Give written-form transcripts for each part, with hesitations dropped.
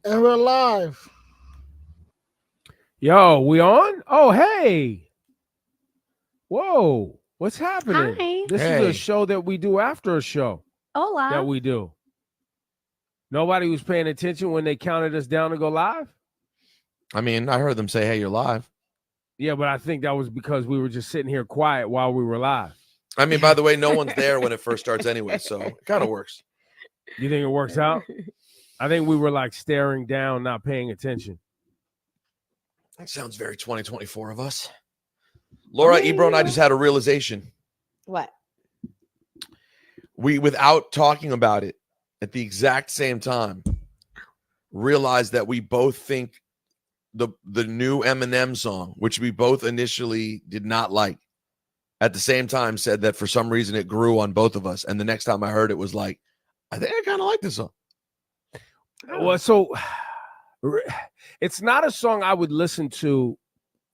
And we're live. Yo, we on? Oh, hey. Whoa. What's happening? Hi. This is a show that we do after a show Hola. that we do. Nobody was paying attention when they counted us down to go live? I mean, I heard them say, hey, you're live. Yeah, but I think that was because we were just sitting here quiet while we were live. I mean, by the way, no one's there when it first starts anyway, so it kind of works. You think it works out? I think we were like staring down, not paying attention. That sounds very 2024 of us. Laura, Ebro, and I just had a realization. What? We, without talking about it at the exact same time, realized that we both think the new Eminem song, which we both initially did not like, at the same time said that for some reason it grew on both of us. And the next time I heard it was like, I think I kind of like this song. Well, so it's not a song I would listen to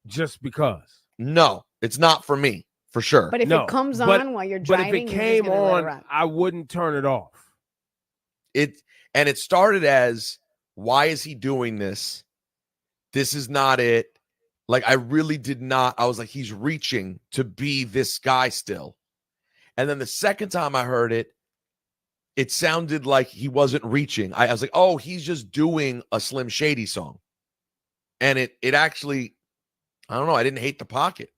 just because. No, it's not for me, for sure. But if it comes on while you're driving, but if it came on, I wouldn't turn it off. It started as, why is he doing this? This is not it. Like, I really did not. I was like, he's reaching to be this guy still. And then the second time I heard it, it sounded like he wasn't reaching. I was like, oh, he's just doing a Slim Shady song. And it actually, I don't know. I didn't hate the pocket.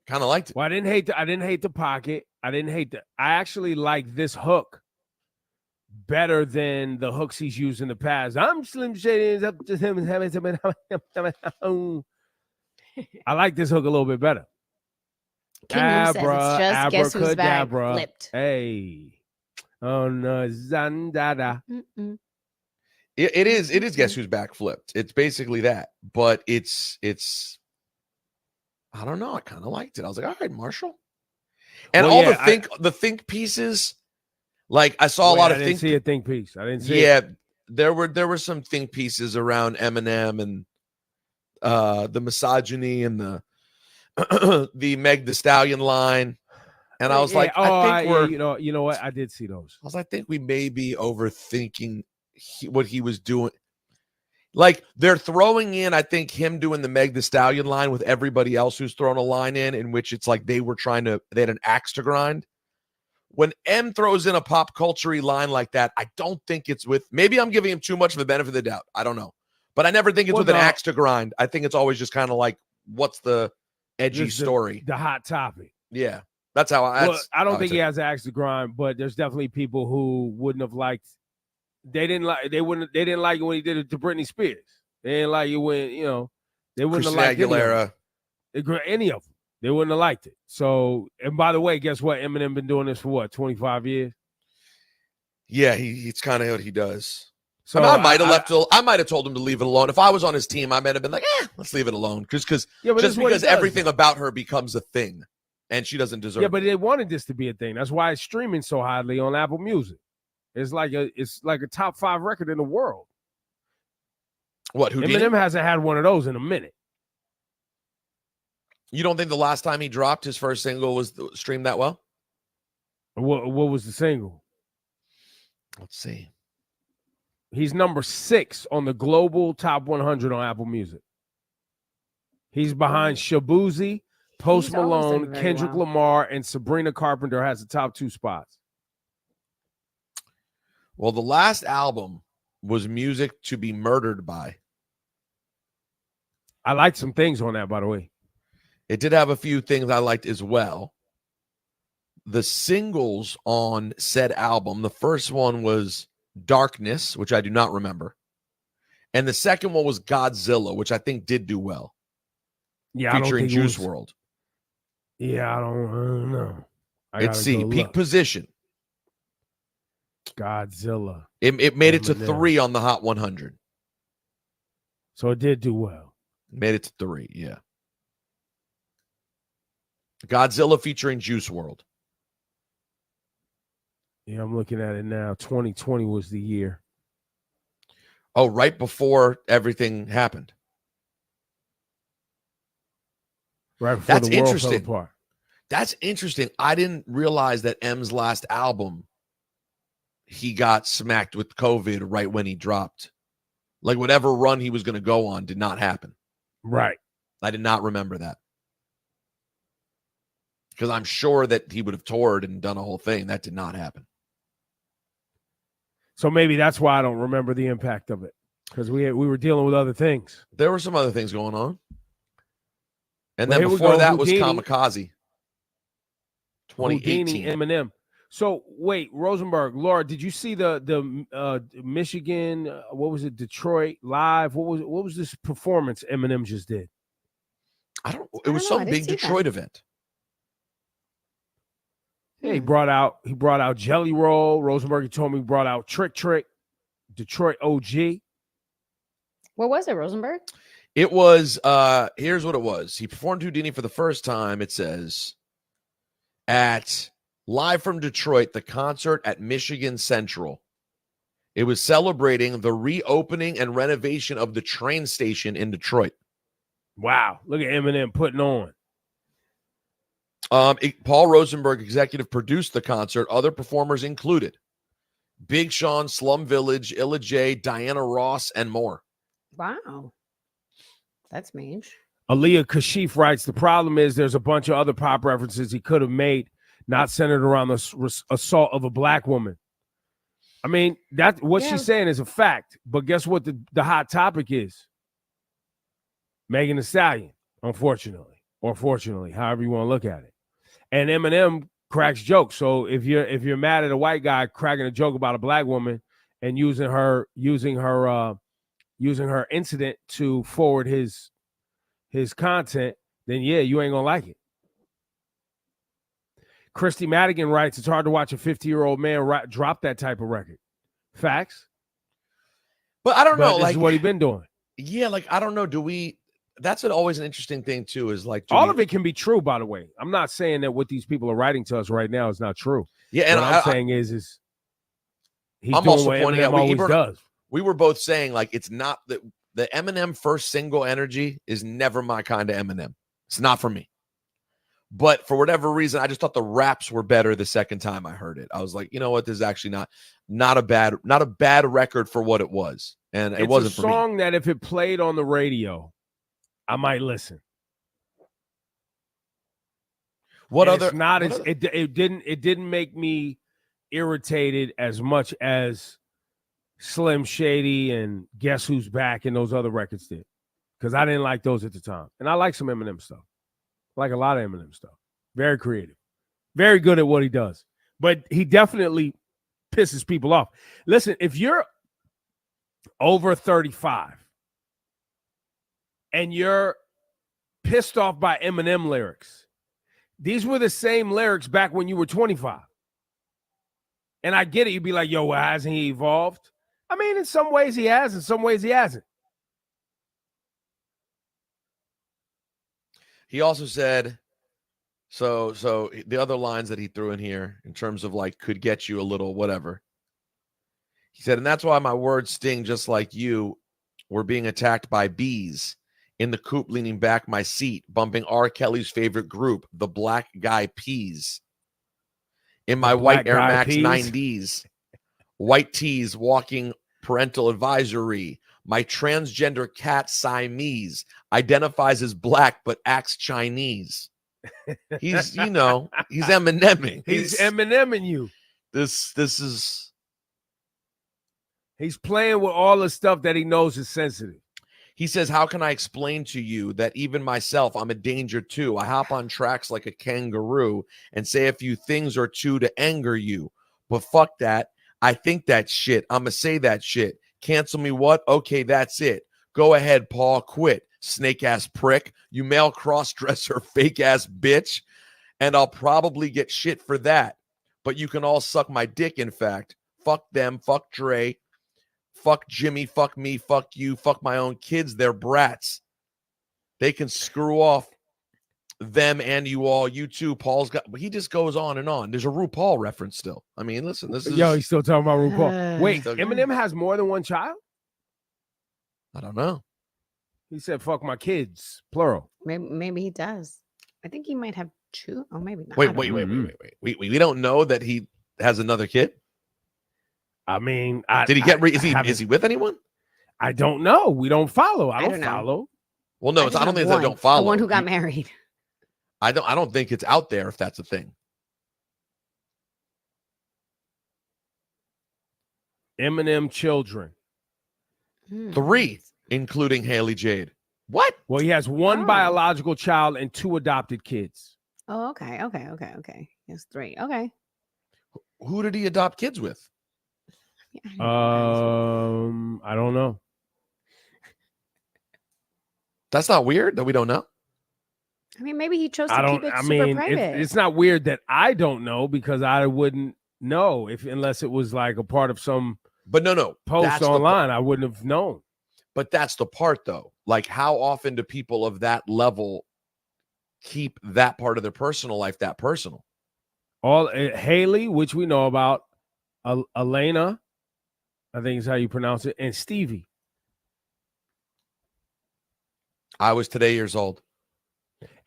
Kind of liked it. Well, I didn't hate the pocket. I actually like this hook better than the hooks he's used in the past. I'm Slim Shady. I like this hook a little bit better. King says it's just Guess Who's Back flipped. Hey. Oh no, Zandada. It is Guess Who's Back flipped. It's basically that. But it's I don't know. I kind of liked it. I was like, all right, Marshall. And well, all the think pieces, like I saw a lot of think piece. I didn't see it. There were some think pieces around Eminem and the misogyny and the the Meg Thee Stallion line. And I was like, I think we're you know what? I did see those. I think we may be overthinking what he was doing. Like, they're throwing in, I think, him doing the Meg Thee Stallion line with everybody else who's thrown a line in which it's like they had an axe to grind. When M throws in a pop culture-y line like that, I don't think it's with, maybe I'm giving him too much of the benefit of the doubt. I don't know. But I never think it's with an axe to grind. I think it's always just kind of like, what's the edgy story? The hot topic. Yeah. That's how I don't think he has an axe to grind, but there's definitely people who wouldn't have liked. They didn't like it when he did it to Britney Spears. They didn't like it when, they wouldn't have liked Aguilera. Any of them. They wouldn't have liked it. So, and by the way, guess what? Eminem been doing this for what, 25 years? Yeah, it's kind of what he does. So I might have told him to leave it alone. If I was on his team, I might have been like, let's leave it alone. Just because everything about her becomes a thing and she doesn't deserve it. Yeah, but they wanted this to be a thing. That's why it's streaming so highly on Apple Music. It's like a top 5 record in the world. What? Houdini? Eminem hasn't had one of those in a minute. You don't think the last time he dropped his first single was streamed that well? What was the single? Let's see. He's number 6 on the global top 100 on Apple Music. He's behind Shabuzi, Post Malone, Kendrick Lamar, and Sabrina Carpenter has the top 2 spots. Well, the last album was Music to Be Murdered By. I liked some things on that, by the way. It did have a few things I liked as well. The singles on said album, the first one was Darkness, which I do not remember. And the second one was Godzilla, which I think did do well. Yeah, featuring Juice WRLD. Yeah, I don't know. Let's see. Peak Position. Godzilla. It made it to 3 on the Hot 100. So it did do well. Made it to 3, yeah. Godzilla featuring Juice WRLD. Yeah, I'm looking at it now. 2020 was the year. Oh, right before everything happened. Right before the world fell apart. That's interesting. I didn't realize that M's last album, he got smacked with COVID right when he dropped Like whatever run he was going to go on did not happen. Right. I did not remember that. Because I'm sure that he would have toured and done a whole thing. That did not happen. So maybe that's why I don't remember the impact of it. Because we were dealing with other things. There were some other things going on. And Well, then here we before go, that Houdini. was Kamikaze. 2018. Houdini, Eminem. So wait, Rosenberg, Laura, did you see the Michigan? What was it? Detroit Live. What was this performance Eminem just did? It was some big Detroit event. Yeah, he brought out Jelly Roll. Rosenberg, he told me he brought out Trick, Detroit OG. What was it, Rosenberg? It was here's what it was. He performed Houdini for the first time, it says, at live from Detroit, the concert at Michigan Central. It was celebrating the reopening and renovation of the train station in Detroit. Wow, look at Eminem putting on. Paul Rosenberg, executive, produced the concert. Other performers included Big Sean, Slum Village, Illa J, Diana Ross, and more. Wow. That's mange. Aaliyah Kashif writes, the problem is there's a bunch of other pop references he could have made, not centered around the assault of a black woman. I mean, that what she's saying is a fact. But guess what the hot topic is? Megan Thee Stallion, unfortunately, or fortunately, however you want to look at it. And Eminem cracks jokes. So if you're mad at a white guy cracking a joke about a black woman and using her incident to forward his content, then yeah, you ain't gonna like it. Christy Madigan writes, it's hard to watch a 50-year-old man drop that type of record. Facts. But I don't know. This is what he's been doing. Yeah, like, I don't know. That's always an interesting thing, too, is like... All of it can be true, by the way. I'm not saying that what these people are writing to us right now is not true. Yeah, and what I'm saying is he's I'm doing also what pointing Eminem out always does. We were both saying, like, it's not... The Eminem first single energy is never my kind of Eminem. It's not for me. But for whatever reason, I just thought the raps were better the second time I heard it. I was like, you know what? This is actually not a bad record for what it was. And it wasn't for me. It's a song that if it played on the radio, I might listen. It didn't make me irritated as much as Slim Shady and Guess Who's Back and those other records did. Because I didn't like those at the time. And I like some Eminem stuff. I like a lot of Eminem stuff. Very creative. Very good at what he does. But he definitely pisses people off. Listen, if you're over 35 and you're pissed off by Eminem lyrics, these were the same lyrics back when you were 25. And I get it. You'd be like, yo, well, hasn't he evolved? I mean, in some ways he has, in some ways he hasn't. He also said, so the other lines that he threw in here in terms of like could get you a little whatever. He said, and that's why my words sting just like you were being attacked by bees in the coop, leaning back my seat, bumping R. Kelly's favorite group, the Black Guy Peas. In my white Air Max 90s, white tees, walking parental advisory. My transgender cat Siamese identifies as black but acts Chinese. He's, he's Emineming. He's Emineming you. This is. He's playing with all the stuff that he knows is sensitive. He says, how can I explain to you that even myself, I'm a danger too? I hop on tracks like a kangaroo and say a few things or two to anger you. But fuck that. I think that shit. I'm going to say that shit. Cancel me what? Okay, that's it. Go ahead, Paul. Quit. Snake-ass prick. You male cross-dresser, fake-ass bitch. And I'll probably get shit for that. But you can all suck my dick, in fact. Fuck them. Fuck Dre. Fuck Jimmy. Fuck me. Fuck you. Fuck my own kids. They're brats. They can screw off them and you all. You too. Paul's got... But he just goes on and on. There's a RuPaul reference still. I mean, listen. This is... Yo, he's still talking about RuPaul. Wait, Eminem has more than one child? I don't know. He said, fuck my kids, plural. Maybe he does. I think he might have two. Oh, maybe not. Wait. We don't know that he has another kid? I mean, did he is he with anyone? I don't know. We don't follow. I don't don't know. follow. Well, no, I I don't think it's I don't The follow. one who got married. I don't think it's out there if that's a thing. Eminem children. 3, including Haley Jade. What? Well, he has one biological child and 2 adopted kids. Oh, okay. Yes, 3. Okay. Who did he adopt kids with? I don't know. That's not weird that we don't know. I mean, maybe he chose to keep it super private. It's not weird that I don't know because I wouldn't know unless it was like a part of some. But no, post online. I wouldn't have known. But that's the part, though. Like, how often do people of that level keep that part of their personal life that personal? Haley, which we know about, Elena, I think is how you pronounce it, and Stevie. I was today years old.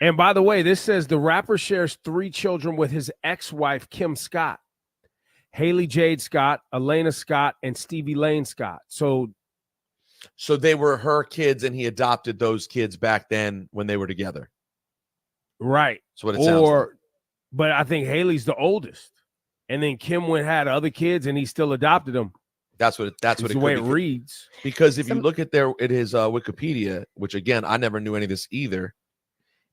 And by the way, this says the rapper shares 3 children with his ex-wife, Kim Scott, Haley Jade Scott, Elena Scott, and Stevie Lane Scott. So they were her kids, and he adopted those kids back then when they were together. Right. That's what it sounds like. But I think Haley's the oldest. And then Kim had other kids, and he still adopted them. That's the way it reads. Because if you look at his Wikipedia, which again, I never knew any of this either,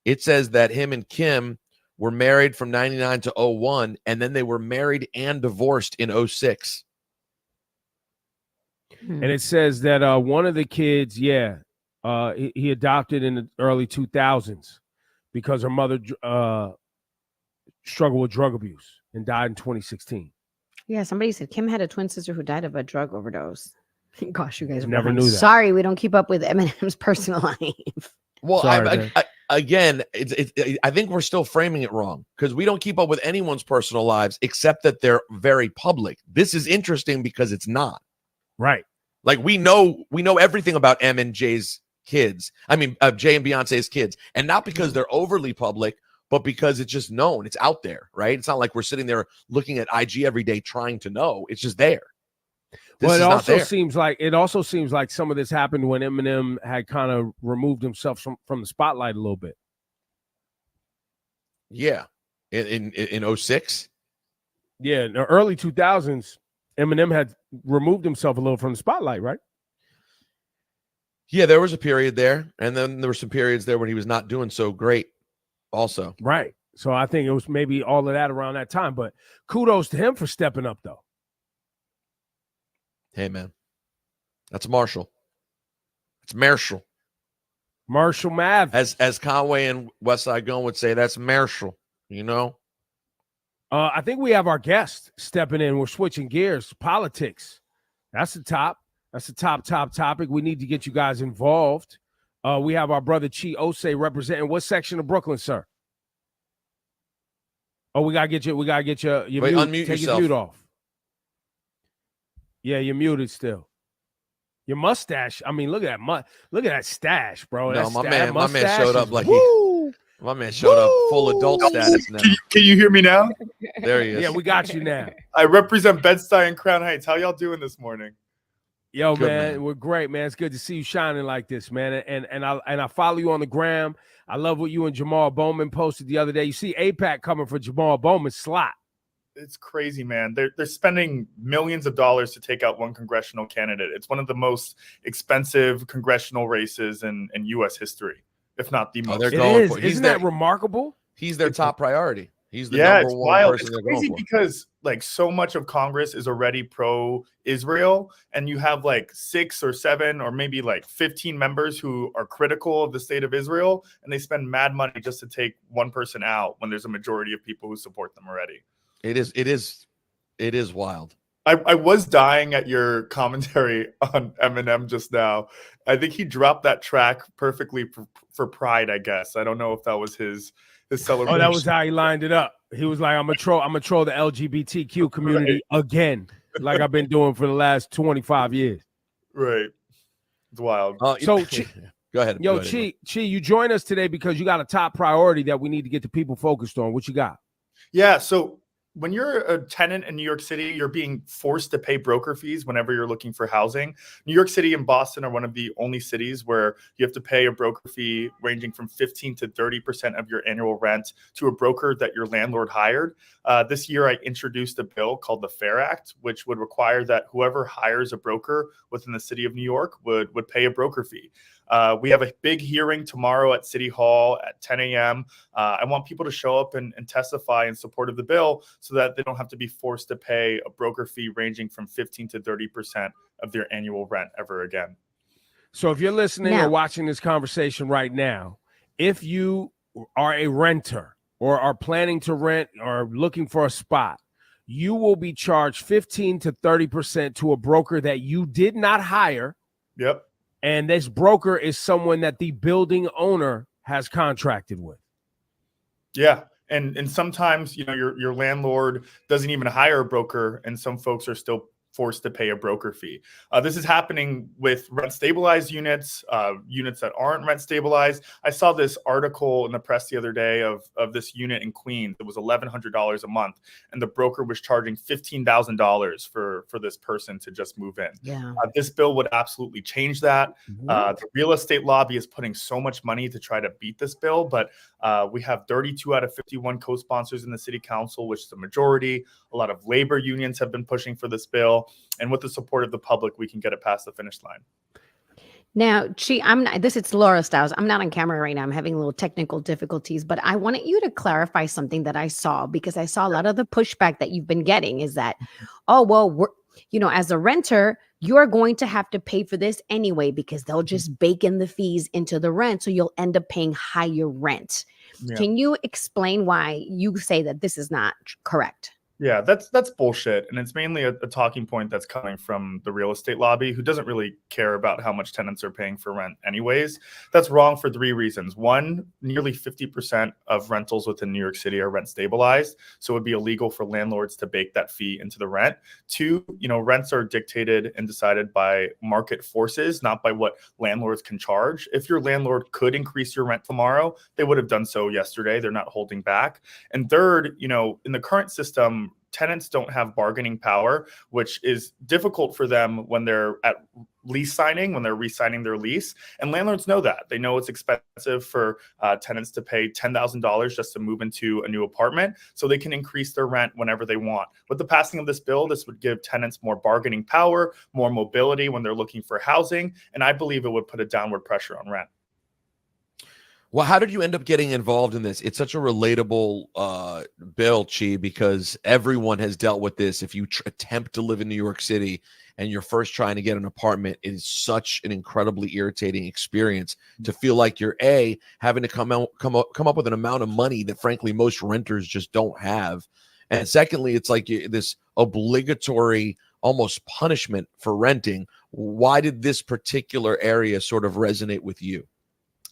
it says that him and Kim were married from 99 to 01, and then they were married and divorced in 06. And it says that one of the kids, he adopted in the early 2000s because her mother struggled with drug abuse and died in 2016. Yeah, somebody said Kim had a twin sister who died of a drug overdose. Gosh, you guys never knew that. Sorry, we don't keep up with Eminem's personal life. Well, again, I think we're still framing it wrong because we don't keep up with anyone's personal lives except that they're very public. This is interesting because it's not. Right. Like we know everything about M and J's kids. I mean, Jay and Beyonce's kids, and not because they're overly public, but because it's just known. It's out there, right? It's not like we're sitting there looking at IG every day trying to know. It's just there. Well, it also seems like some of this happened when Eminem had kind of removed himself from the spotlight a little bit. Yeah, in 06. Yeah, in the early 2000s, Eminem had removed himself a little from the spotlight, right? Yeah, there was a period there, and then there were some periods there when he was not doing so great also. Right. So I think it was maybe all of that around that time, but kudos to him for stepping up, though. Hey, man, that's Marshall. It's Marshall. Marshall Mav. As Conway and West Side Gun would say, that's Marshall, you know? I think we have our guest stepping in. We're switching gears. Politics. That's the top. That's the top topic. We need to get you guys involved. We have our brother Chi Ossé representing what section of Brooklyn, sir? Oh, we gotta get you. Wait, unmute take yourself. Your mute off. Yeah, you're muted still. Your mustache. I mean, look at that stash, bro. No, my man showed up like my man showed up full adult status now. Can you hear me now? There he is. Yeah, we got you now. I represent Bed-Stuy and Crown Heights. How y'all doing this morning? Yo, man, we're great, man. It's good to see you shining like this, man. And I follow you on the gram. I love what you and Jamal Bowman posted the other day. You see AIPAC coming for Jamal Bowman's slot. It's crazy, man. They're spending millions of dollars to take out one congressional candidate. It's one of the most expensive congressional races in U.S. history, if not the most. They're going for it. Isn't that remarkable? He's their top priority. He's the number one wild. person it's they're crazy going for. Because like so much of Congress is already pro-Israel, and you have like 6 or 7 or maybe like 15 members who are critical of the state of Israel, and they spend mad money just to take one person out when there's a majority of people who support them already. It is wild. I was dying at your commentary on Eminem just now. I think he dropped that track perfectly for Pride, I guess. I don't know if that was his celebration. Oh, that was how he lined it up. He was like, I'm gonna troll the LGBTQ community again, like I've been doing for the last 25 years. Right. It's wild. So go ahead. Yo, Chi, you join us today because you got a top priority that we need to get the people focused on. What you got? Yeah, so when you're a tenant in New York City, you're being forced to pay broker fees whenever you're looking for housing. New York City and Boston are one of the only cities where you have to pay a broker fee ranging from 15 to 30% of your annual rent to a broker that your landlord hired. This year, I introduced a bill called the FAIR Act, which would require that whoever hires a broker within the city of New York would pay a broker fee. We have a big hearing tomorrow at City Hall at 10 a.m. I want people to show up and testify in support of the bill so that they don't have to be forced to pay a broker fee ranging from 15 to 30% of their annual rent ever again. So if you're listening or watching this conversation right now, if you are a renter or are planning to rent or looking for a spot, you will be charged 15 to 30% to a broker that you did not hire. Yep. And this broker is someone that the building owner has contracted with. Yeah. And sometimes, you know, your landlord doesn't even hire a broker, and some folks are still forced to pay a broker fee. This is happening with rent stabilized units, units that aren't rent stabilized. I saw this article in the press the other day of this unit in Queens. It was $1,100 a month, and the broker was charging $15,000 for this person to just move in. Yeah. This bill would absolutely change that. The real estate lobby is putting so much money to try to beat this bill, but we have 32 out of 51 co-sponsors in the city council, which is a majority. A lot of labor unions have been pushing for this bill. And with the support of the public, we can get it past the finish line. Now, it's Laura Stiles. I'm not on camera right now. I'm having a little technical difficulties, but I wanted you to clarify something that I saw, because I saw a lot of the pushback that you've been getting is that, oh, well, as a renter, you're going to have to pay for this anyway, because they'll just bake in the fees into the rent. So you'll end up paying higher rent. Yeah. Can you explain why you say that this is not correct? Yeah, that's bullshit. And it's mainly a talking point that's coming from the real estate lobby, who doesn't really care about how much tenants are paying for rent anyways. That's wrong for three reasons. One, nearly 50% of rentals within New York City are rent stabilized. So it would be illegal for landlords to bake that fee into the rent. Two, rents are dictated and decided by market forces, not by what landlords can charge. If your landlord could increase your rent tomorrow, they would have done so yesterday. They're not holding back. And third, in the current system, tenants don't have bargaining power, which is difficult for them when they're at lease signing, when they're re-signing their lease. And landlords know that. They know it's expensive for tenants to pay $10,000 just to move into a new apartment, so they can increase their rent whenever they want. With the passing of this bill, this would give tenants more bargaining power, more mobility when they're looking for housing, and I believe it would put a downward pressure on rent. Well, how did you end up getting involved in this? It's such a relatable bill, Chi, because everyone has dealt with this. If you attempt to live in New York City and you're first trying to get an apartment, it is such an incredibly irritating experience to feel like you're having to come up with an amount of money that, frankly, most renters just don't have. And secondly, it's like this obligatory almost punishment for renting. Why did this particular area sort of resonate with you?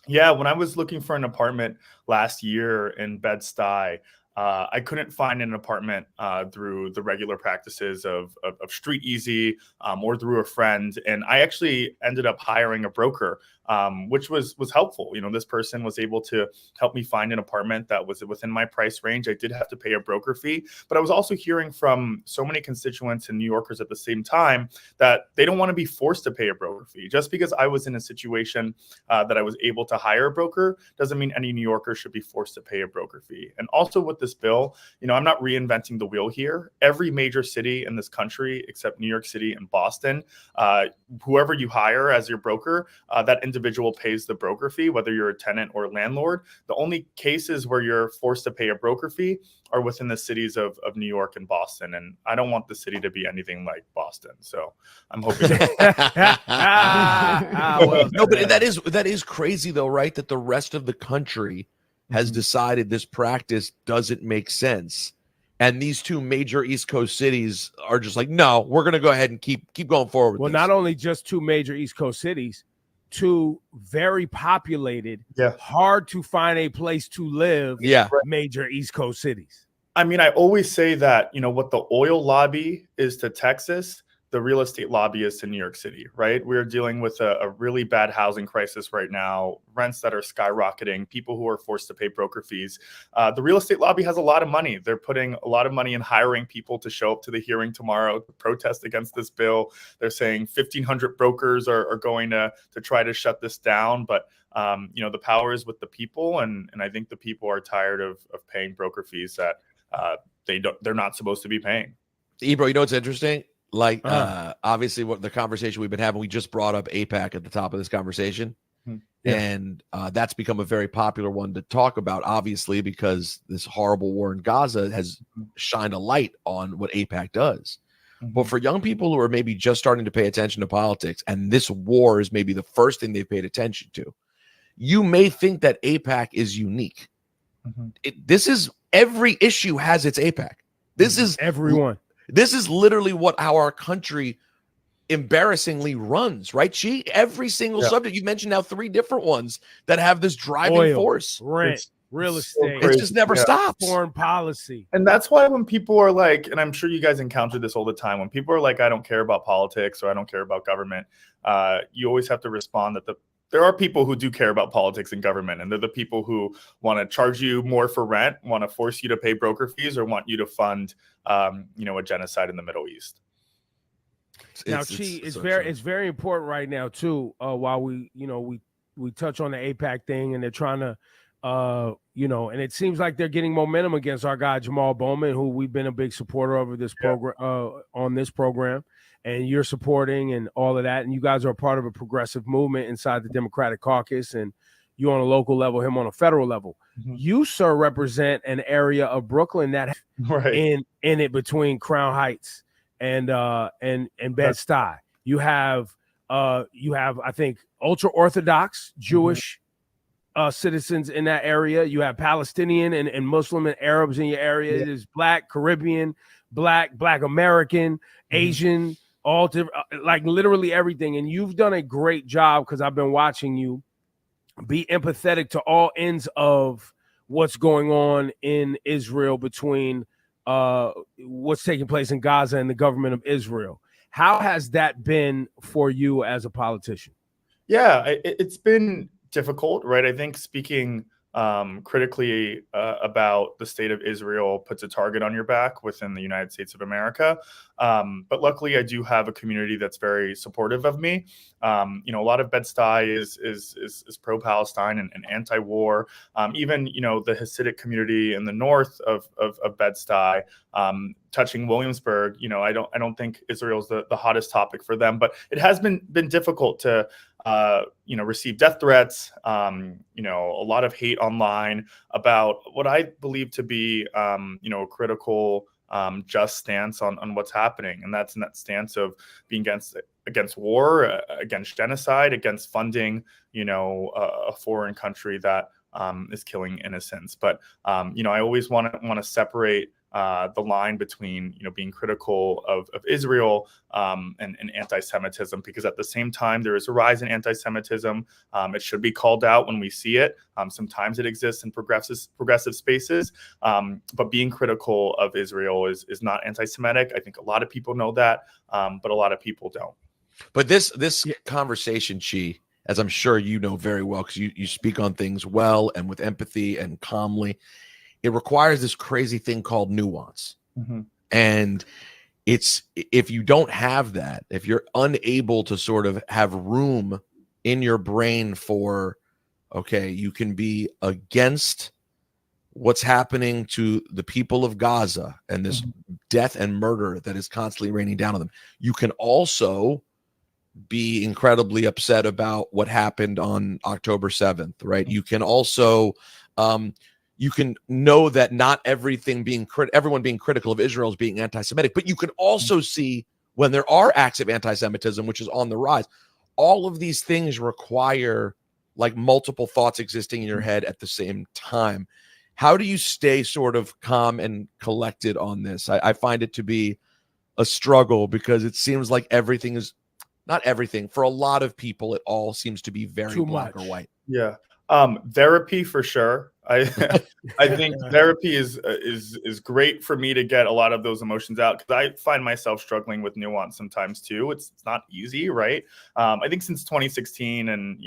Yeah, when I was looking for an apartment last year in Bed-Stuy, I couldn't find an apartment through the regular practices of Street Easy or through a friend. And I actually ended up hiring a broker, which was helpful. This person was able to help me find an apartment that was within my price range. I did have to pay a broker fee, but I was also hearing from so many constituents and New Yorkers at the same time that they don't want to be forced to pay a broker fee. Just because I was in a situation that I was able to hire a broker doesn't mean any New Yorker should be forced to pay a broker fee. And also with this bill, I'm not reinventing the wheel here. Every major city in this country, except New York City and Boston, whoever you hire as your broker, that individual pays the broker fee, whether you're a tenant or a landlord. The only cases where you're forced to pay a broker fee are within the cities of New York and Boston. And I don't want the city to be anything like Boston. So I'm hoping. No, but that is crazy though, right? That the rest of the country has decided this practice doesn't make sense. And these two major East Coast cities are just like, no, we're going to go ahead and keep going forward. Well, not only just two major East Coast cities, two very populated, hard to find a place to live, major East Coast cities. I mean, I always say that, what the oil lobby is to Texas, the real estate lobbyists in New York City, right? We're dealing with a really bad housing crisis right now, rents that are skyrocketing, people who are forced to pay broker fees. The real estate lobby has a lot of money. They're putting a lot of money in hiring people to show up to the hearing tomorrow to protest against this bill. They're saying 1,500 brokers are going to try to shut this down. But the power is with the people, and I think the people are tired of paying broker fees that they're not supposed to be paying. Ebro, you know what's interesting? Like, obviously, what the conversation we've been having, we just brought up AIPAC at the top of this conversation. Yeah. And that's become a very popular one to talk about, obviously, because this horrible war in Gaza has shined a light on what AIPAC does. But for young people who are maybe just starting to pay attention to politics, and this war is maybe the first thing they've paid attention to, you may think that AIPAC is unique. This is, every issue has its AIPAC. This is everyone. This is literally what our country embarrassingly runs, right? Every single subject, you mentioned now 3 different ones that have this driving force. Rent, real estate. It just never stops. Foreign policy. And that's why when people are like, and I'm sure you guys encounter this all the time, when people are like, I don't care about politics or I don't care about government, you always have to respond that there are people who do care about politics and government, and they're the people who want to charge you more for rent, want to force you to pay broker fees, or want you to fund, a genocide in the Middle East. It's very important right now too. While we touch on the AIPAC thing, and they're trying to, and it seems like they're getting momentum against our guy Jamal Bowman, who we've been a big supporter of this program, on this program. And you're supporting and all of that. And you guys are a part of a progressive movement inside the Democratic caucus, and you on a local level, him on a federal level. You, sir, represent an area of Brooklyn that in it between Crown Heights and Bed-Stuy. You have, I think, ultra-Orthodox Jewish citizens in that area. You have Palestinian and Muslim and Arabs in your area. It is Black, Caribbean, Black American, Asian, all different, like literally everything. And you've done a great job, because I've been watching you be empathetic to all ends of what's going on in Israel between what's taking place in Gaza and the government of Israel. How has that been for you as a politician? Yeah, it's been difficult, right? I think speaking critically about the state of Israel puts a target on your back within the United States of America. But luckily, I do have a community that's very supportive of me. A lot of Bed-Stuy is pro-Palestine and anti-war. Even the Hasidic community in the north of Bed-Stuy, touching Williamsburg, I don't think Israel's the hottest topic for them, but it has been difficult to receive death threats, a lot of hate online about what I believe to be, a critical, just stance on what's happening. And that's in that stance of being against war, against genocide, against funding, a foreign country that is killing innocents. But, I always want to separate the line between being critical of Israel and anti-Semitism, because at the same time there is a rise in anti-Semitism. It should be called out when we see it. Sometimes it exists in progressive spaces, but being critical of Israel is not anti-Semitic. I think a lot of people know that, but a lot of people don't. But this conversation, Chi, as I'm sure you know very well, because you speak on things well and with empathy and calmly, it requires this crazy thing called nuance. And if you don't have that, if you're unable to sort of have room in your brain for, okay, you can be against what's happening to the people of Gaza and this death and murder that is constantly raining down on them. You can also be incredibly upset about what happened on October 7th, right? You can also, you can know that not everything everyone being critical of Israel is being anti-Semitic, but you can also see when there are acts of anti-Semitism, which is on the rise. All of these things require like multiple thoughts existing in your head at the same time. How do you stay sort of calm and collected on this? I find it to be a struggle, because it seems like everything is, not everything, for a lot of people, it all seems to be very black or white. Yeah. Therapy for sure. I I think therapy is great for me to get a lot of those emotions out, because I find myself struggling with nuance sometimes too. It's not easy, right? I think since 2016 and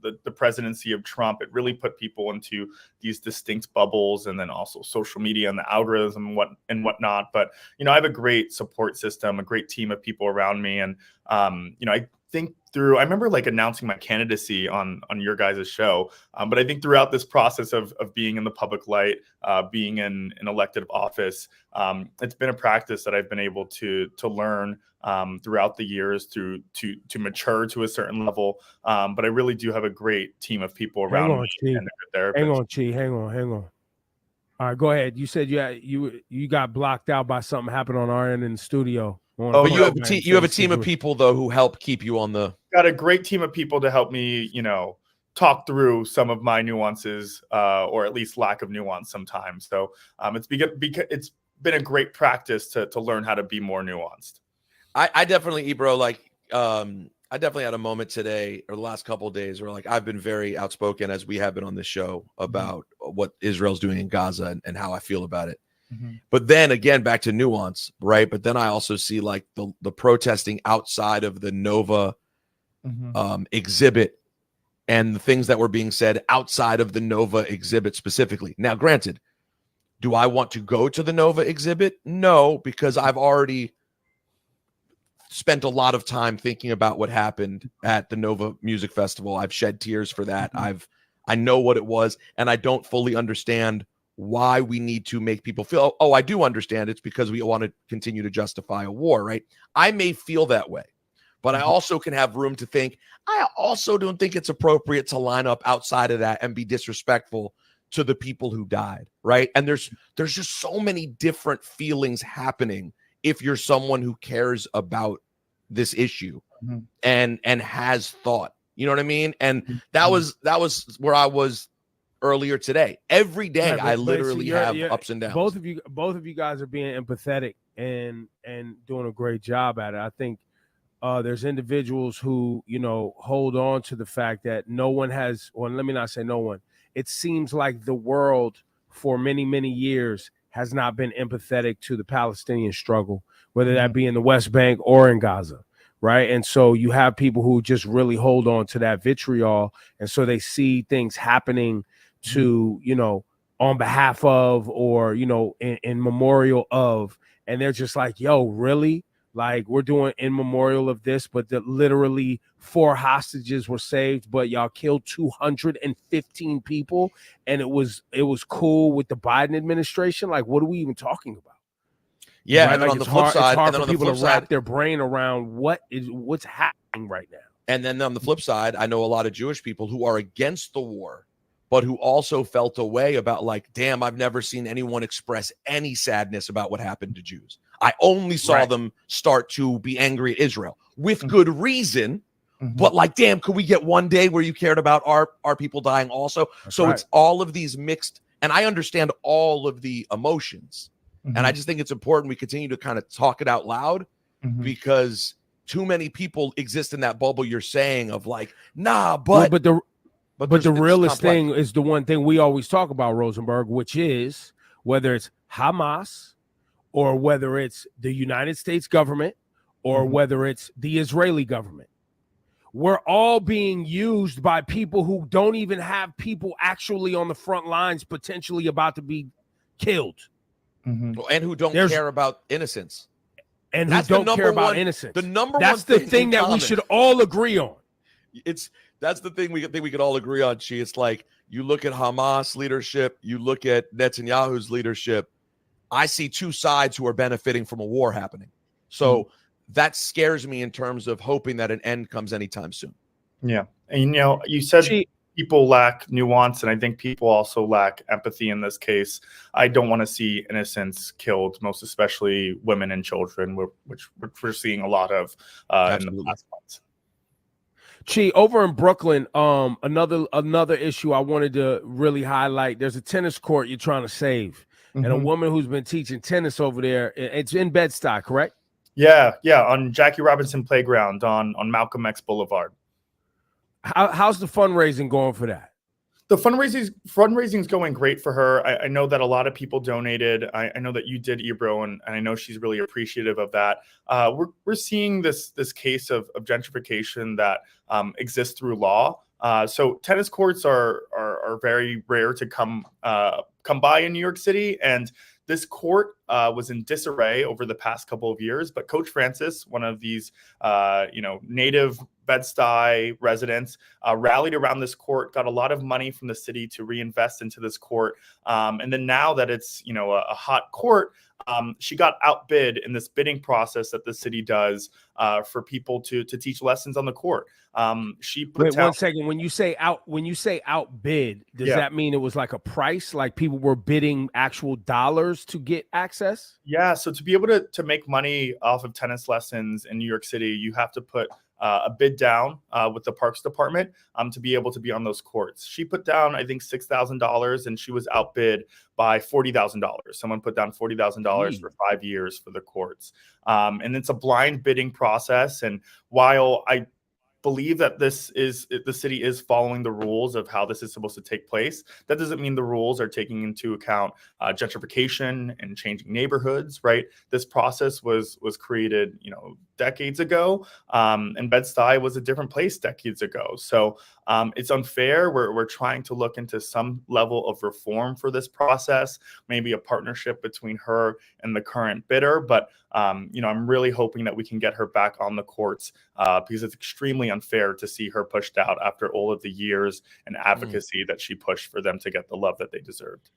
the presidency of Trump, it really put people into these distinct bubbles, and then also social media and the algorithm and whatnot. But I have a great support system, a great team of people around me, and I think I remember like announcing my candidacy on your guys' show. But I think throughout this process of being in the public light, being in an elected office, it's been a practice that I've been able to learn throughout the years to mature to a certain level. But I really do have a great team of people around me and a good therapist. Hang on, Chi. Hang on. All right, go ahead. You said you got blocked out by something happened on our end in the studio. But you have a team of people though who help keep you on the. Got a great team of people to help me, talk through some of my nuances, or at least lack of nuance sometimes. So it's been a great practice to learn how to be more nuanced. I definitely, Ebro, I definitely had a moment today or the last couple of days where I've been very outspoken, as we have been on this show, about what Israel's doing in Gaza and how I feel about it. Mm-hmm. But then again, back to nuance, right? But then I also see the protesting outside of the Nova exhibit, and the things that were being said outside of the Nova exhibit specifically. Now, granted, do I want to go to the Nova exhibit? No, because I've already spent a lot of time thinking about what happened at the Nova Music Festival. I've shed tears for that. I know what it was, and I don't fully understand why we need to make people feel, oh, I do understand. It's because we want to continue to justify a war, right? I may feel that way, but I also can have room to think, I also don't think it's appropriate to line up outside of that and be disrespectful to the people who died, right? And there's just so many different feelings happening if you're someone who cares about this issue and has thought, you know what I mean? And that was where I was earlier today. Every day, I literally have ups and downs. Both of you guys are being empathetic and doing a great job at it. I think there's individuals who hold on to the fact that no one has, or let me not say no one. It seems like the world for many years has not been empathetic to the Palestinian struggle, whether that be in the West Bank or in Gaza. Right. And so you have people who just really hold on to that vitriol. And so they see things happening to, on behalf of, or, in memorial of, and they're just like, yo, really? Like, we're doing in memorial of this, but that literally 4 hostages were saved, but y'all killed 215 people. And it was cool with the Biden administration. Like, what are we even talking about? Yeah, right? and then on the flip side, it's hard for people to wrap their brain around what's happening right now. And then on the flip side, I know a lot of Jewish people who are against the war, but who also felt a way about damn, I've never seen anyone express any sadness about what happened to Jews. I only saw them start to be angry at Israel with good reason. But damn, could we get one day where you cared about our people dying also? That's It's all of these mixed, and I understand all of the emotions. And I just think it's important we continue to kind of talk it out loud, because too many people exist in that bubble you're saying of nah, but the realest thing is the one thing we always talk about, Rosenberg, which is whether it's Hamas or whether it's the United States government or whether it's the Israeli government. We're all being used by people who don't even have people actually on the front lines potentially about to be killed. And who don't care about innocence. And who don't care about innocence. That's the thing that we should all agree on. That's the thing we could all agree on, Chi. It's you look at Hamas leadership, you look at Netanyahu's leadership. I see two sides who are benefiting from a war happening. So that scares me in terms of hoping that an end comes anytime soon. Yeah. And, you said people lack nuance, and I think people also lack empathy in this case. I don't want to see innocents killed, most especially women and children, which we're seeing a lot of in the last months. Chi, over in Brooklyn, another issue I wanted to really highlight. There's a tennis court you're trying to save, and a woman who's been teaching tennis over there. It's in Bed-Stuy, correct? Yeah, on Jackie Robinson Playground on Malcolm X Boulevard. How's the fundraising going for that? The fundraising is going great for her. I know that a lot of people donated. I know that you did, Ebro, and I know she's really appreciative of that. We're seeing this case of gentrification that exists through law. So tennis courts are very rare to come by in New York City, and this court was in disarray over the past couple of years. But Coach Francis, one of these native Bed-Stuy residents, rallied around this court, got a lot of money from the city to reinvest into this court, and then now that it's a hot court, she got outbid in this bidding process that the city does for people to teach lessons on the court. She put Wait 1 second. When you say outbid, does that mean it was like a price? Like people were bidding actual dollars to get access? Yeah. So to be able to make money off of tennis lessons in New York City, you have to put a bid down with the Parks Department to be able to be on those courts. She put down, I think, $6,000, and she was outbid by $40,000. Someone put down $40,000 for 5 years for the courts. And it's a blind bidding process. And while I believe that the city is following the rules of how this is supposed to take place, that doesn't mean the rules are taking into account gentrification and changing neighborhoods, right? This process was created decades ago, and Bed-Stuy was a different place decades ago. So it's unfair. We're trying to look into some level of reform for this process, maybe a partnership between her and the current bidder. But I'm really hoping that we can get her back on the courts because it's extremely unfair to see her pushed out after all of the years and advocacy that she pushed for them to get the love that they deserved.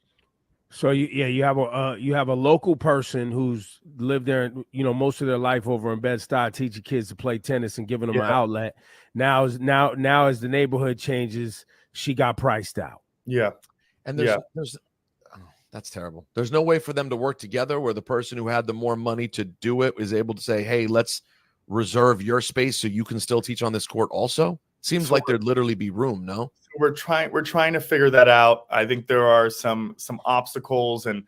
So you have a local person who's lived there, most of their life over in Bed-Stuy, teaching kids to play tennis and giving them an outlet. Now as the neighborhood changes, she got priced out. Yeah, and there's that's terrible. There's no way for them to work together where the person who had the more money to do it is able to say, "Hey, let's reserve your space so you can still teach on this court." Also, seems like there'd literally be room. No. We're trying to figure that out. I think there are some obstacles and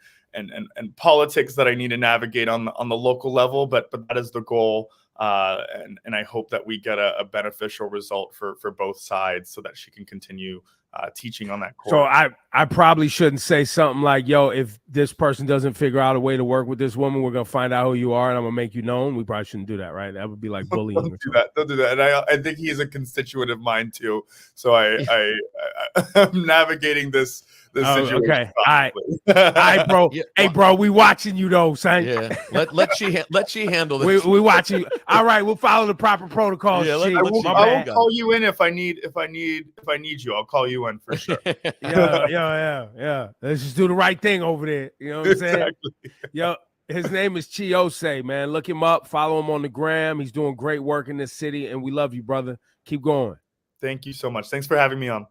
politics that I need to navigate on the local level, but that is the goal. And I hope that we get a beneficial result for both sides so that she can continue teaching on that court. So I probably shouldn't say something like, yo, if this person doesn't figure out a way to work with this woman, we're going to find out who you are and I'm going to make you known. We probably shouldn't do that, right? That would be like bullying. Don't do that. And I think he's a constituent of mine too. So I'm navigating this situation. Okay. All right, bro. Yeah. Hey, bro, we watching you though, son. Yeah. Let she handle this. We watching you. All right, we'll follow the proper protocols. Yeah, I will call you in if I need you. I'll call you in for sure. Yeah. Let's just do the right thing over there. You know what I'm saying? Exactly. Yo, his name is Ossé, man. Look him up. Follow him on the gram. He's doing great work in this city, and we love you, brother. Keep going. Thank you so much. Thanks for having me on.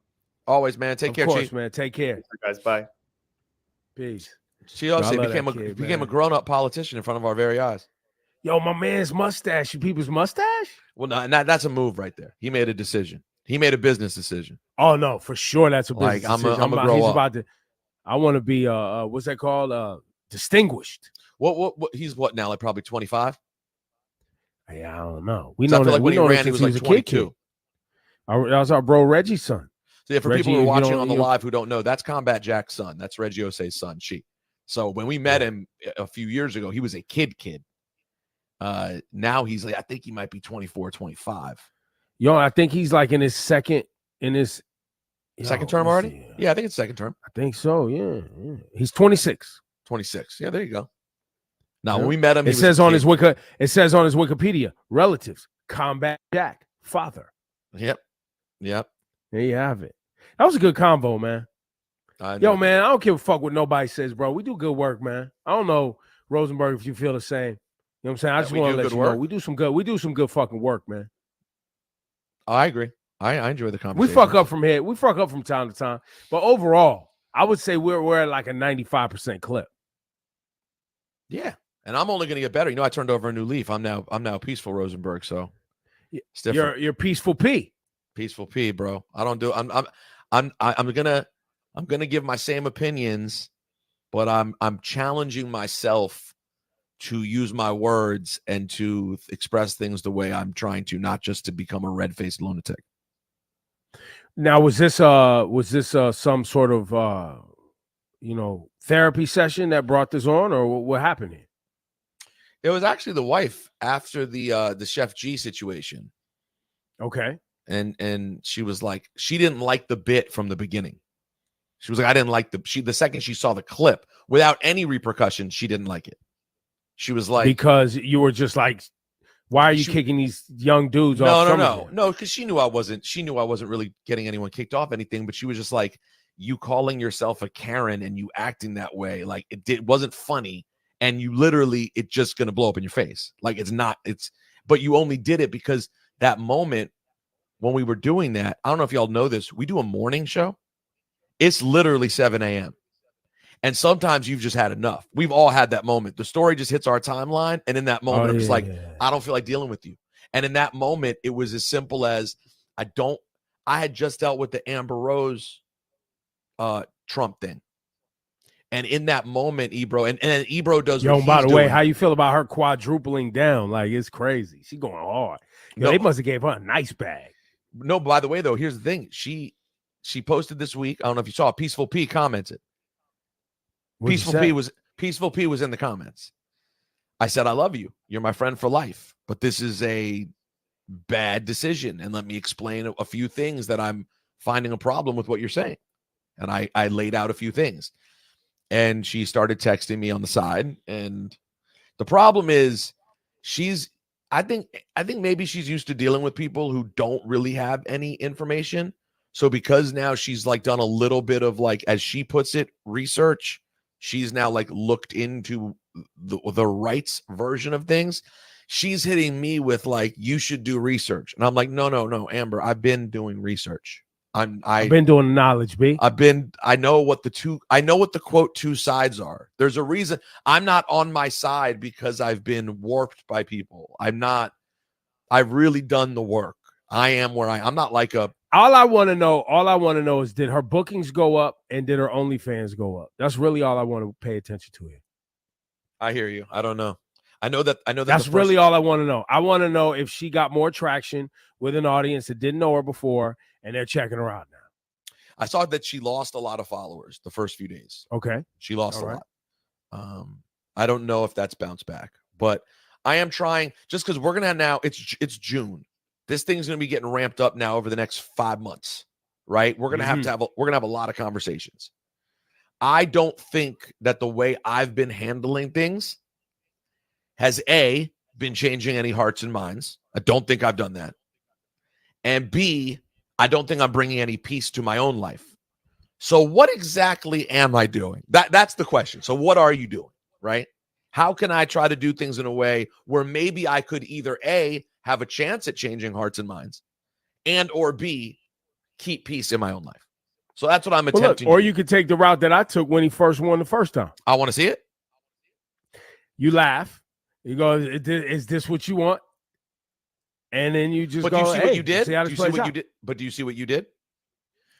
Always, man. Take care, of course, man. Take care. Guys, bye. Peace. Ossé became a grown-up politician in front of our very eyes. Yo, my man's mustache. You people's mustache? Well, no, that's a move right there. He made a decision. He made a business decision. Oh no, for sure, that's a business decision. I'm gonna grow up. I want to be what's that called? Distinguished. What he's what now? Like probably 25. Yeah, I don't know. We know that. Like when he ran, he was like 22. That was our bro Reggie's son. So yeah, for people who are watching on the live who don't know, that's Combat Jack's son. That's Reggie Ossé's son. So when we met him a few years ago, he was a kid. Now he's like, I think he might be 24, 25. Yo, I think he's like in his second term already. Yeah, I think it's second term. I think so. Yeah. He's 26. 26. Yeah, there you go. Now when we met him, it says on his Wikipedia, relatives, Combat Jack, father. Yep. There you have it. That was a good convo, man. Yo, man, I don't give a fuck what nobody says, bro. We do good work, man. I don't know, Rosenberg, if you feel the same. You know what I'm saying? I just want to let you know we do some good fucking work, man. I agree. I enjoy the conversation. We fuck up from here. We fuck up from time to time. But overall, I would say we're at like a 95% clip. Yeah. And I'm only gonna get better. I turned over a new leaf. I'm now peaceful Rosenberg. So you're peaceful P. Peaceful P, bro. I'm gonna give my same opinions, but I'm challenging myself to use my words and to express things the way I'm trying to, not just to become a red-faced lunatic. Now, was this some sort of therapy session that brought this on, or what happened here? It was actually the wife after the Chef G situation. Okay. And she was like, she didn't like the bit from the beginning. She was like, I didn't like the second she saw the clip without any repercussions, she didn't like it. She was like, because you were just like, why are you kicking these young dudes off? No, because she knew I wasn't really getting anyone kicked off anything, but she was just like, you calling yourself a Karen and you acting that way, like it wasn't funny, and you literally, it's just gonna blow up in your face. Like but you only did it because that moment when we were doing that, I don't know if y'all know this, we do a morning show. It's literally 7 a.m. And sometimes you've just had enough. We've all had that moment. The story just hits our timeline. And in that moment, I'm just like, I don't feel like dealing with you. And in that moment, it was as simple as I had just dealt with the Amber Rose Trump thing. And in that moment, Ebro, and Ebro does what he's by the way, doing. how you feel about her quadrupling down? Like, it's crazy. She going hard. They must have gave her a nice bag. No, by the way, though, here's the thing. She posted this week. I don't know if you saw. Peaceful P commented. Peaceful P was in the comments. I said, I love you. You're my friend for life. But this is a bad decision. And let me explain a few things that I'm finding a problem with what you're saying. And I laid out a few things. And she started texting me on the side. And the problem is I think maybe she's used to dealing with people who don't really have any information. So because now she's like done a little bit of, like, as she puts it, research, she's now like looked into the rights version of things. She's hitting me with like, you should do research. And I'm like, no, Amber, I've been doing research. I've been doing knowledge, B. I know what the quote two sides are. There's a reason I'm not on my side because I've been warped by people. I've really done the work. I am where I'm not like all I want to know is, did her bookings go up and did her OnlyFans go up? That's really all I want to pay attention to here. I hear you. I don't know. I know that that's really all I want to know. I want to know if she got more traction with an audience that didn't know her before and they're checking her out now. I saw that she lost a lot of followers the first few days. Okay. She lost a lot. I don't know if that's bounced back, but I am trying, just because we're gonna now, it's June. This thing's gonna be getting ramped up now over the next 5 months, right? We're gonna have a lot of conversations. I don't think that the way I've been handling things has been changing any hearts and minds. I don't think I've done that. And B, I don't think I'm bringing any peace to my own life. So what exactly am I doing? That's the question. So what are you doing, right? How can I try to do things in a way where maybe I could either A, have a chance at changing hearts and minds, and or B, keep peace in my own life? So that's what I'm attempting. Or you could take the route that I took when he first won the first time. I want to see it. You laugh. You go, is this what you want? And then you just go, do you see what you did? Do you see what you did? But do you see what you did?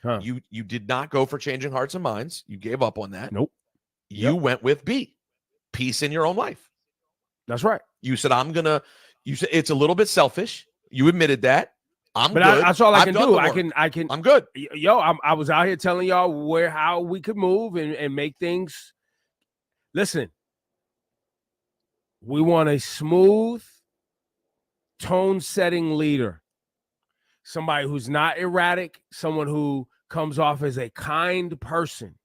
Huh. You did not go for changing hearts and minds. You gave up on that. Nope. You went with B, peace in your own life. That's right. You said, you said it's a little bit selfish. You admitted that. But good. That's all I can do. I can. I'm good. Yo, I was out here telling y'all how we could move and make things. Listen, we want a smooth, tone-setting leader. Somebody who's not erratic, someone who comes off as a kind person.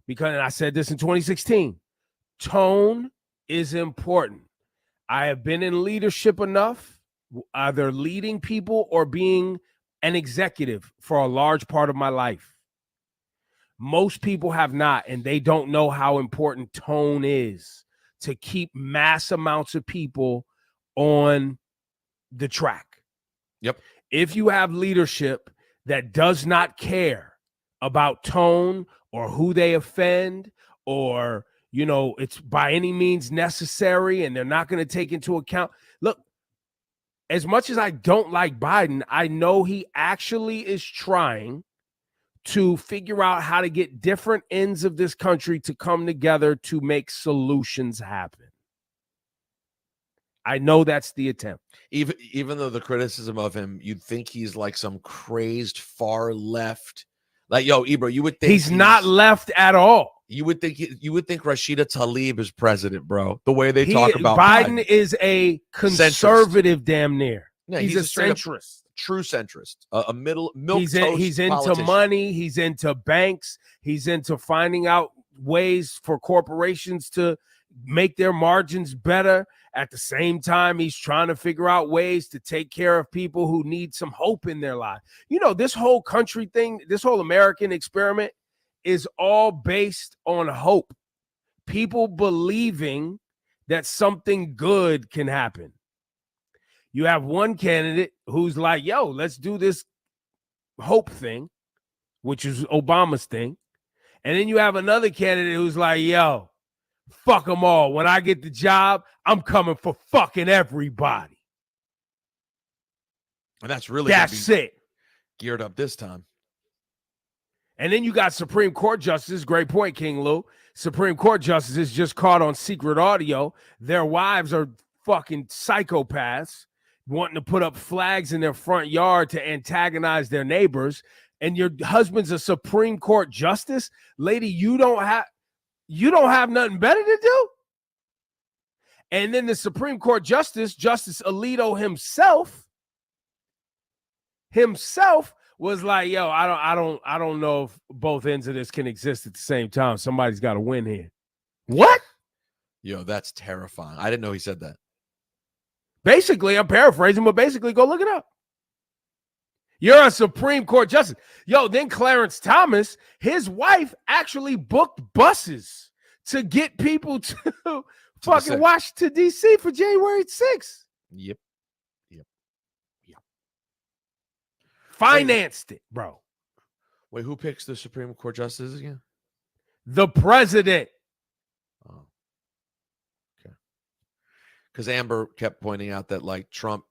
Because I said this in 2016, tone is important. I have been in leadership enough, either leading people or being an executive for a large part of my life. Most people have not, and they don't know how important tone is to keep mass amounts of people on the track. Yep. If you have leadership that does not care about tone or who they offend, or, it's by any means necessary and they're not going to take into account. Look, as much as I don't like Biden, I know he actually is trying to figure out how to get different ends of this country to come together to make solutions happen. I know that's the attempt. Even though the criticism of him, you'd think he's like some crazed far left. Like, yo, Ebro, you would think he's not left at all. You would think Rashida Tlaib is president, bro. The way they talk about Biden is a conservative, damn near. Yeah, he's a centrist, true centrist, a middle milk. He's into money. He's into banks. He's into finding out ways for corporations to make their margins better. At the same time, he's trying to figure out ways to take care of people who need some hope in their life. You know, this whole country thing, this whole American experiment is all based on hope. People believing that something good can happen. You have one candidate who's like, yo, let's do this hope thing, which is Obama's thing. And then you have another candidate who's like, yo, fuck them all. When I get the job, I'm coming for fucking everybody. And that's it. Geared up this time. And then you got Supreme Court justices. Great point, King Lou. Supreme Court justices just caught on secret audio. Their wives are fucking psychopaths wanting to put up flags in their front yard to antagonize their neighbors. And your husband's a Supreme Court justice. Lady, you don't have nothing better to do? And then the Supreme Court Justice Alito himself was like, yo, I don't know if both ends of this can exist at the same time. Somebody's got to win here. What? Yo, that's terrifying. I didn't know he said that. Basically, I'm paraphrasing, but basically go look it up. You're a Supreme Court justice. Yo, then Clarence Thomas, his wife actually booked buses to get people to fucking Washington, D.C. for January 6th. Yep. Financed it, bro. Wait, who picks the Supreme Court justices again? The president. Oh. Okay. Because Amber kept pointing out that like Trump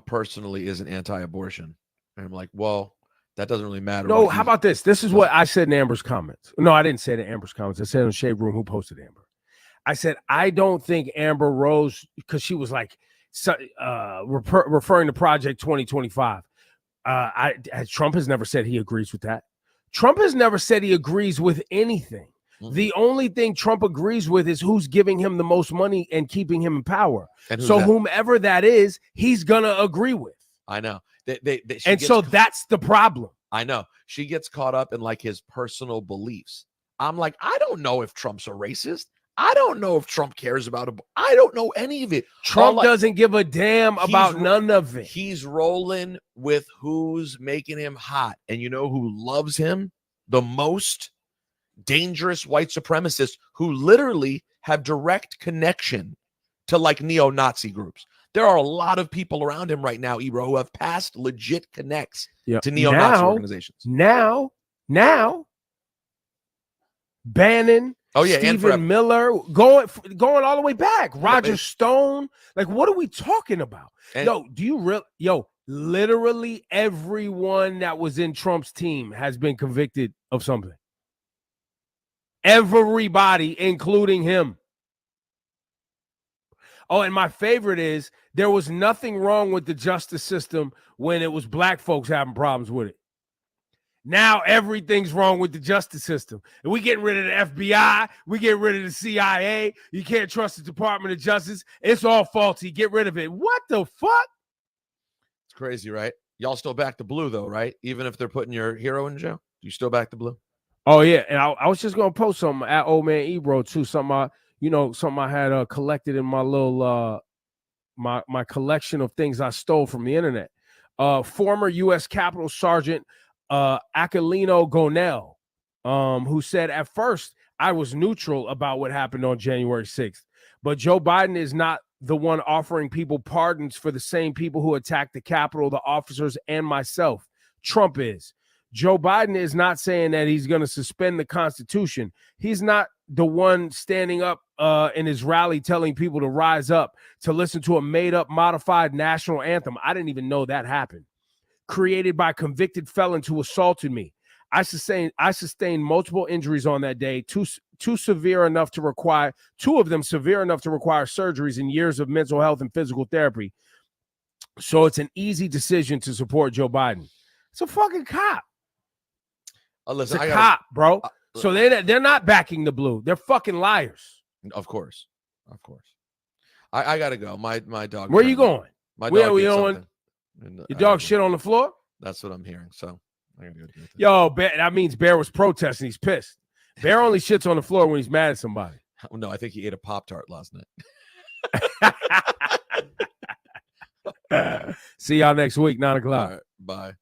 personally isn't anti-abortion. And I'm like, well, that doesn't really matter. No, how about this? This is what I said in Amber's comments. No, I didn't say it in Amber's comments. I said in Shade Room, who posted Amber. I said, I don't think Amber Rose, because she was like referring to Project 2025. Trump has never said he agrees with that. Trump has never said he agrees with anything. Mm-hmm. The only thing Trump agrees with is who's giving him the most money and keeping him in power. So whomever that is, he's going to agree with. I know. That's the problem. I know. She gets caught up in like his personal beliefs. I'm like, I don't know if Trump's a racist. I don't know if Trump cares about it. I don't know any of it. Trump doesn't give a damn about none of it. He's rolling with who's making him hot. And you know who loves him the most? Dangerous white supremacists who literally have direct connection to like neo-Nazi groups. There are a lot of people around him right now, Ebro, who have past legit connects to neo-Nazi organizations. Now, Bannon, Stephen Miller, going all the way back. Roger Stone. Like, what are we talking about? Literally everyone that was in Trump's team has been convicted of something. Everybody, including him. Oh, and my favorite is there was nothing wrong with the justice system when it was black folks having problems with it. Now everything's wrong with the justice system. And we getting rid of the FBI. We get rid of the CIA. You can't trust the Department of Justice. It's all faulty. Get rid of it. What the fuck? It's crazy, right? Y'all still back to blue, though, right? Even if they're putting your hero in jail? You still back to blue? Oh, yeah. And I was just going to post something at Old Man Ebro, too. Something I had collected in my little my collection of things I stole from the internet. Former U.S. Capitol Sergeant Aquilino Gonell, who said, at first, I was neutral about what happened on January 6th. But Joe Biden is not the one offering people pardons for the same people who attacked the Capitol, the officers, and myself. Trump is. Joe Biden is not saying that he's going to suspend the Constitution. He's not the one standing up in his rally telling people to rise up to listen to a made-up, modified national anthem. I didn't even know that happened. Created by convicted felons who assaulted me. I sustained multiple injuries on that day, two of them severe enough to require surgeries and years of mental health and physical therapy. So it's an easy decision to support Joe Biden. It's a fucking cop. Listen, it's a cop, bro. So they're not backing the blue. They're fucking liars. Of course. I gotta go. My dog. Where are you going? My dog. Where are we going? Your dog shit on the floor? That's what I'm hearing. So I gotta go do it. Yo, that means Bear was protesting. He's pissed. Bear only shits on the floor when he's mad at somebody. No, I think he ate a Pop-Tart last night. See y'all next week, 9 o'clock. All right, bye.